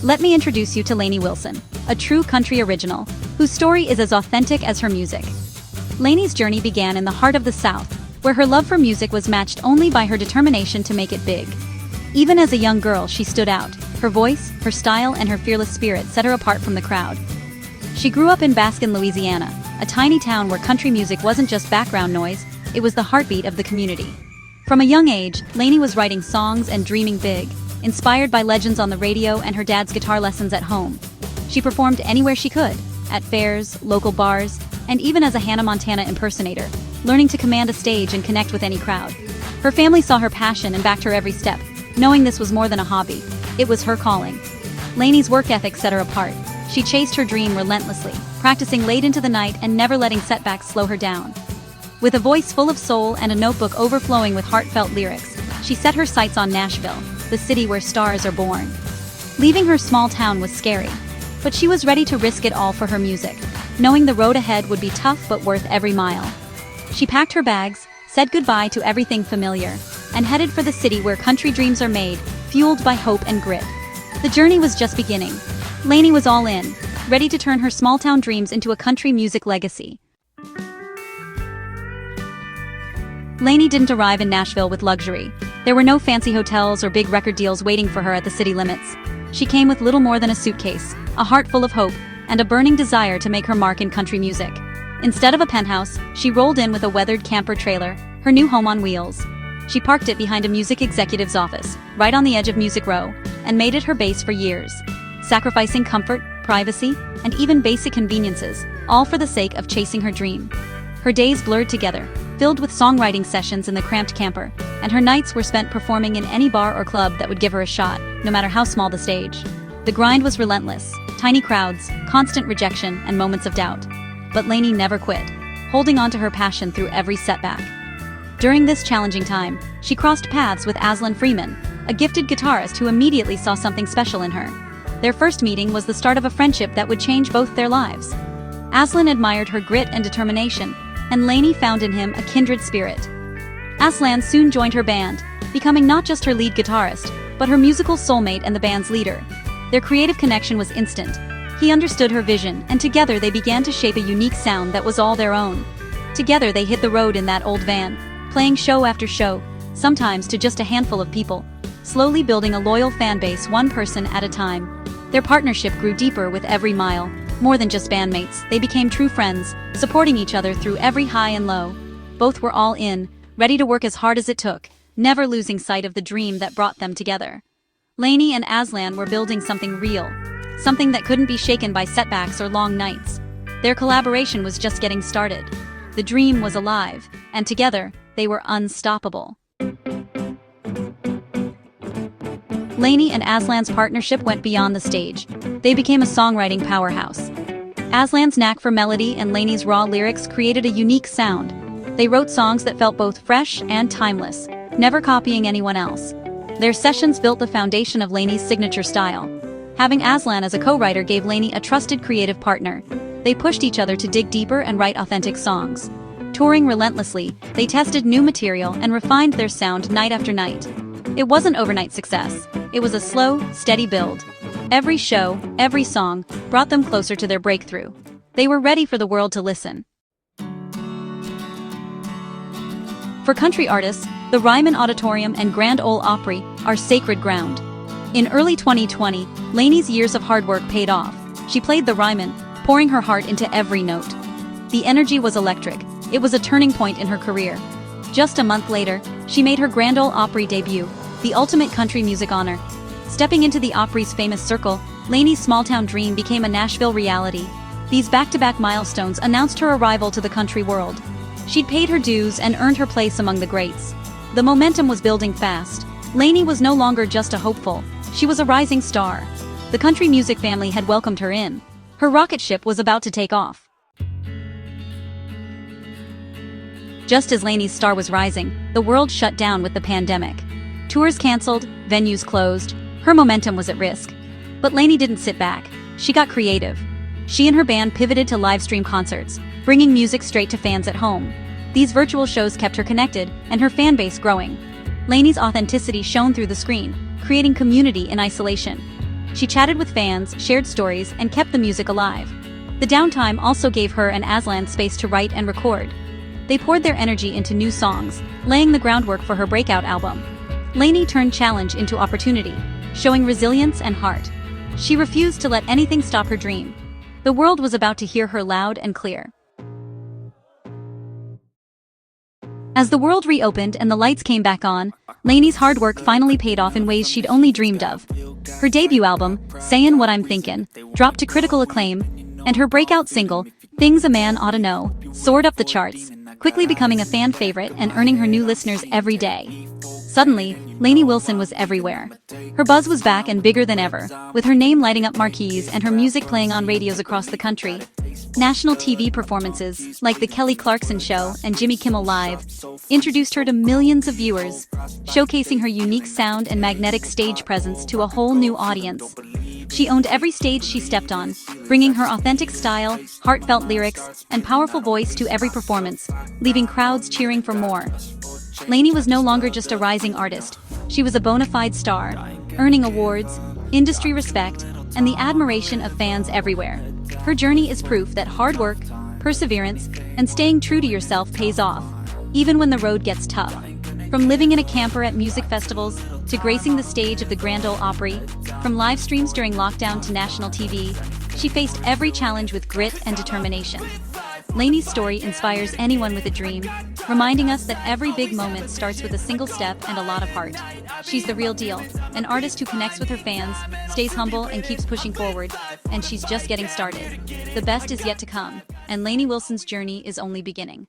Let me introduce you to Lainey Wilson, a true country original, whose story is as authentic as her music. Lainey's journey began in the heart of the South, where her love for music was matched only by her determination to make it big. Even as a young girl, she stood out. Her voice, her style, and her fearless spirit set her apart from the crowd. She grew up in Baskin, Louisiana, a tiny town where country music wasn't just background noise, it was the heartbeat of the community. From a young age, Lainey was writing songs and dreaming big, inspired by legends on the radio and her dad's guitar lessons at home. She performed anywhere she could, at fairs, local bars, and even as a Hannah Montana impersonator, learning to command a stage and connect with any crowd. Her family saw her passion and backed her every step, knowing this was more than a hobby. It was her calling. Lainey's work ethic set her apart. She chased her dream relentlessly, practicing late into the night and never letting setbacks slow her down. With a voice full of soul and a notebook overflowing with heartfelt lyrics, she set her sights on Nashville, the city where stars are born. Leaving her small town was scary, but she was ready to risk it all for her music, knowing the road ahead would be tough but worth every mile. She packed her bags, said goodbye to everything familiar, and headed for the city where country dreams are made, fueled by hope and grit. The journey was just beginning. Lainey was all in, ready to turn her small-town dreams into a country music legacy. Lainey didn't arrive in Nashville with luxury. There were no fancy hotels or big record deals waiting for her at the city limits. She came with little more than a suitcase, a heart full of hope, and a burning desire to make her mark in country music. Instead of a penthouse, she rolled in with a weathered camper trailer, her new home on wheels. She parked it behind a music executive's office, right on the edge of Music Row, and made it her base for years, sacrificing comfort, privacy, and even basic conveniences, all for the sake of chasing her dream. Her days blurred together, filled with songwriting sessions in the cramped camper, and her nights were spent performing in any bar or club that would give her a shot, no matter how small the stage. The grind was relentless, tiny crowds, constant rejection, and moments of doubt. But Lainey never quit, holding on to her passion through every setback. During this challenging time, she crossed paths with Aslan Freeman, a gifted guitarist who immediately saw something special in her. Their first meeting was the start of a friendship that would change both their lives. Aslan admired her grit and determination, and Lainey found in him a kindred spirit. Aslan soon joined her band, becoming not just her lead guitarist, but her musical soulmate and the band's leader. Their creative connection was instant. He understood her vision, and together they began to shape a unique sound that was all their own. Together they hit the road in that old van, playing show after show, sometimes to just a handful of people, slowly building a loyal fan base one person at a time. Their partnership grew deeper with every mile. More than just bandmates, they became true friends, supporting each other through every high and low. Both were all in, ready to work as hard as it took, never losing sight of the dream that brought them together. Lainey and Aslan were building something real, something that couldn't be shaken by setbacks or long nights. Their collaboration was just getting started. The dream was alive, and together, they were unstoppable. Lainey and Aslan's partnership went beyond the stage. They became a songwriting powerhouse. Aslan's knack for melody and Lainey's raw lyrics created a unique sound. They wrote songs that felt both fresh and timeless, never copying anyone else. Their sessions built the foundation of Lainey's signature style. Having Aslan as a co-writer gave Lainey a trusted creative partner. They pushed each other to dig deeper and write authentic songs. Touring relentlessly, they tested new material and refined their sound night after night. It wasn't overnight success. It was a slow, steady build. Every show, every song, brought them closer to their breakthrough. They were ready for the world to listen. For country artists, the Ryman Auditorium and Grand Ole Opry are sacred ground. In early 2020, Lainey's years of hard work paid off. She played the Ryman, pouring her heart into every note. The energy was electric. It was a turning point in her career. Just a month later, she made her Grand Ole Opry debut, the ultimate country music honor. Stepping into the Opry's famous circle, Lainey's small-town dream became a Nashville reality. These back-to-back milestones announced her arrival to the country world. She'd paid her dues and earned her place among the greats. The momentum was building fast. Lainey was no longer just a hopeful, she was a rising star. The country music family had welcomed her in. Her rocket ship was about to take off. Just as Lainey's star was rising, the world shut down with the pandemic. Tours canceled, venues closed, her momentum was at risk. But Lainey didn't sit back. She got creative. She and her band pivoted to live stream concerts, bringing music straight to fans at home. These virtual shows kept her connected, and her fan base growing. Lainey's authenticity shone through the screen, creating community in isolation. She chatted with fans, shared stories, and kept the music alive. The downtime also gave her and Aslan space to write and record. They poured their energy into new songs, laying the groundwork for her breakout album. Lainey turned challenge into opportunity, showing resilience and heart. She refused to let anything stop her dream. The world was about to hear her loud and clear. As the world reopened and the lights came back on, Lainey's hard work finally paid off in ways she'd only dreamed of. Her debut album, Sayin' What I'm Thinkin', dropped to critical acclaim, and her breakout single, Things a Man Oughta Know, soared up the charts, quickly becoming a fan favorite and earning her new listeners every day. Suddenly, Lainey Wilson was everywhere. Her buzz was back and bigger than ever, with her name lighting up marquees and her music playing on radios across the country. National TV performances, like The Kelly Clarkson Show and Jimmy Kimmel Live, introduced her to millions of viewers, showcasing her unique sound and magnetic stage presence to a whole new audience. She owned every stage she stepped on, bringing her authentic style, heartfelt lyrics, and powerful voice to every performance, leaving crowds cheering for more. Lainey was no longer just a rising artist. She was a bona fide star, earning awards, industry respect, and the admiration of fans everywhere. Her journey is proof that hard work, perseverance, and staying true to yourself pays off, even when the road gets tough. From living in a camper at music festivals to gracing the stage of the Grand Ole Opry, from live streams during lockdown to national TV, she faced every challenge with grit and determination. Lainey's story inspires anyone with a dream, reminding us that every big moment starts with a single step and a lot of heart. She's the real deal, an artist who connects with her fans, stays humble, and keeps pushing forward, and she's just getting started. The best is yet to come, and Lainey Wilson's journey is only beginning.